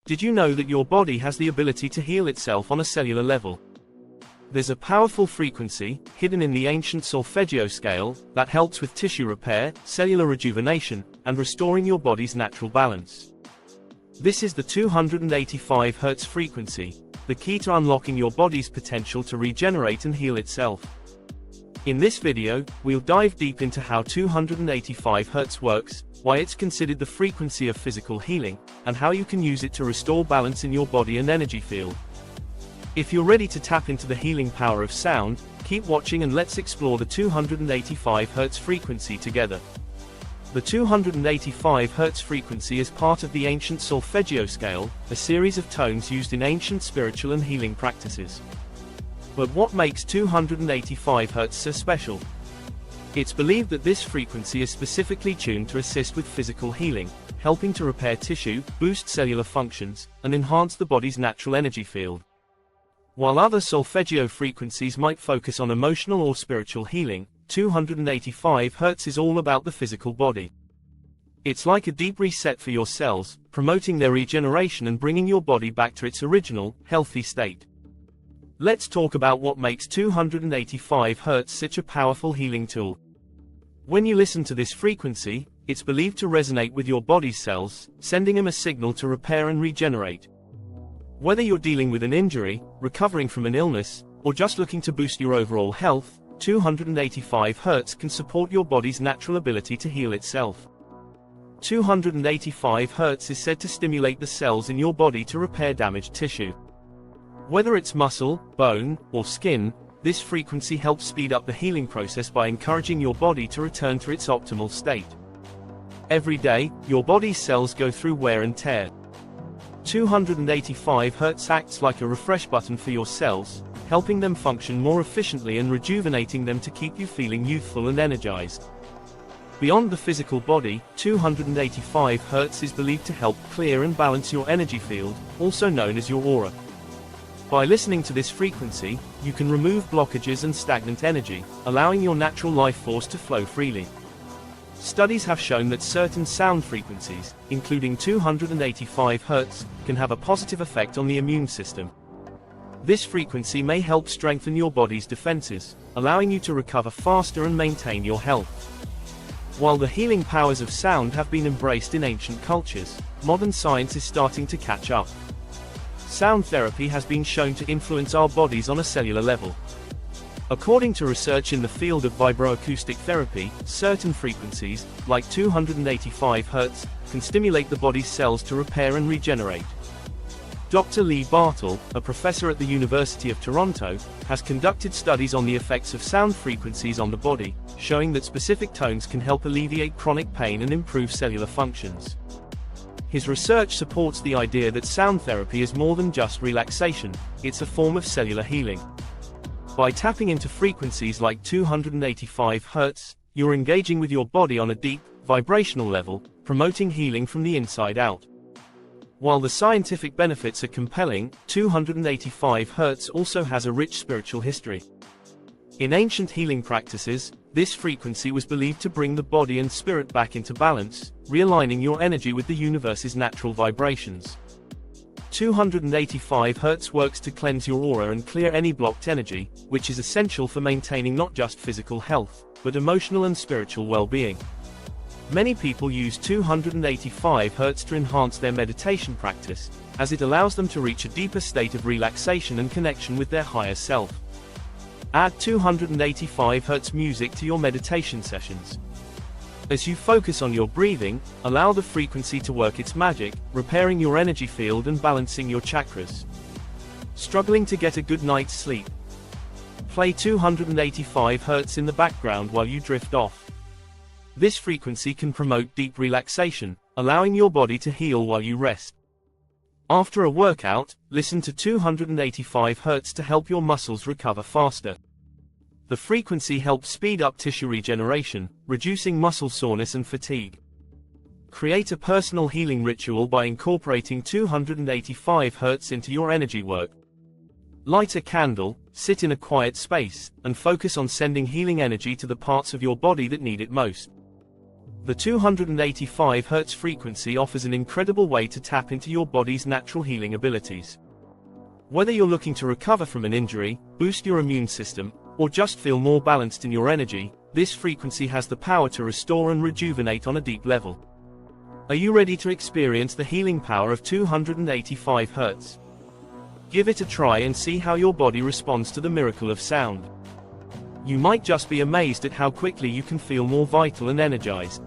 Did you know that your body has the ability to heal itself on a cellular level? There's a powerful frequency, hidden in the ancient Solfeggio scale, that helps with tissue repair, cellular rejuvenation, and restoring your body's natural balance. This is the 285 Hz frequency, the key to unlocking your body's potential to regenerate and heal itself. In this video, we'll dive deep into how 285 Hz works, why it's considered the frequency of physical healing, and how you can use it to restore balance in your body and energy field. If you're ready to tap into the healing power of sound, keep watching and let's explore the 285 Hz frequency together. The 285 Hz frequency is part of the ancient Solfeggio scale, a series of tones used in ancient spiritual and healing practices. But what makes 285 Hz so special? It's believed that this frequency is specifically tuned to assist with physical healing, helping to repair tissue, boost cellular functions, and enhance the body's natural energy field. While other Solfeggio frequencies might focus on emotional or spiritual healing, 285 Hz is all about the physical body. It's like a deep reset for your cells, promoting their regeneration and bringing your body back to its original, healthy state. Let's talk about what makes 285 Hz such a powerful healing tool. When you listen to this frequency, it's believed to resonate with your body's cells, sending them a signal to repair and regenerate. Whether you're dealing with an injury, recovering from an illness, or just looking to boost your overall health, 285 Hz can support your body's natural ability to heal itself. 285 Hz is said to stimulate the cells in your body to repair damaged tissue. Whether it's muscle, bone, or skin, this frequency helps speed up the healing process by encouraging your body to return to its optimal state. Every day, your body's cells go through wear and tear. 285 Hz acts like a refresh button for your cells, helping them function more efficiently and rejuvenating them to keep you feeling youthful and energized. Beyond the physical body, 285 Hz is believed to help clear and balance your energy field, also known as your aura. By listening to this frequency, you can remove blockages and stagnant energy, allowing your natural life force to flow freely. Studies have shown that certain sound frequencies, including 285 Hz, can have a positive effect on the immune system. This frequency may help strengthen your body's defenses, allowing you to recover faster and maintain your health. While the healing powers of sound have been embraced in ancient cultures, modern science is starting to catch up. Sound therapy has been shown to influence our bodies on a cellular level. According to research in the field of vibroacoustic therapy, certain frequencies, like 285 Hz, can stimulate the body's cells to repair and regenerate. Dr. Lee Bartle, a professor at the University of Toronto, has conducted studies on the effects of sound frequencies on the body, showing that specific tones can help alleviate chronic pain and improve cellular functions. His research supports the idea that sound therapy is more than just relaxation, it's a form of cellular healing. By tapping into frequencies like 285 Hz, you're engaging with your body on a deep, vibrational level, promoting healing from the inside out. While the scientific benefits are compelling, 285 Hz also has a rich spiritual history. In ancient healing practices, this frequency was believed to bring the body and spirit back into balance, realigning your energy with the universe's natural vibrations. 285 Hz works to cleanse your aura and clear any blocked energy, which is essential for maintaining not just physical health, but emotional and spiritual well-being. Many people use 285 Hz to enhance their meditation practice, as it allows them to reach a deeper state of relaxation and connection with their higher self. Add 285 Hz music to your meditation sessions. As you focus on your breathing, allow the frequency to work its magic, repairing your energy field and balancing your chakras. Struggling to get a good night's sleep? Play 285 Hz in the background while you drift off. This frequency can promote deep relaxation, allowing your body to heal while you rest. After a workout, listen to 285 Hz to help your muscles recover faster. The frequency helps speed up tissue regeneration, reducing muscle soreness and fatigue. Create a personal healing ritual by incorporating 285 Hz into your energy work. Light a candle, sit in a quiet space, and focus on sending healing energy to the parts of your body that need it most. The 285 Hz frequency offers an incredible way to tap into your body's natural healing abilities. Whether you're looking to recover from an injury, boost your immune system, or just feel more balanced in your energy, this frequency has the power to restore and rejuvenate on a deep level. Are you ready to experience the healing power of 285 Hz? Give it a try and see how your body responds to the miracle of sound. You might just be amazed at how quickly you can feel more vital and energized.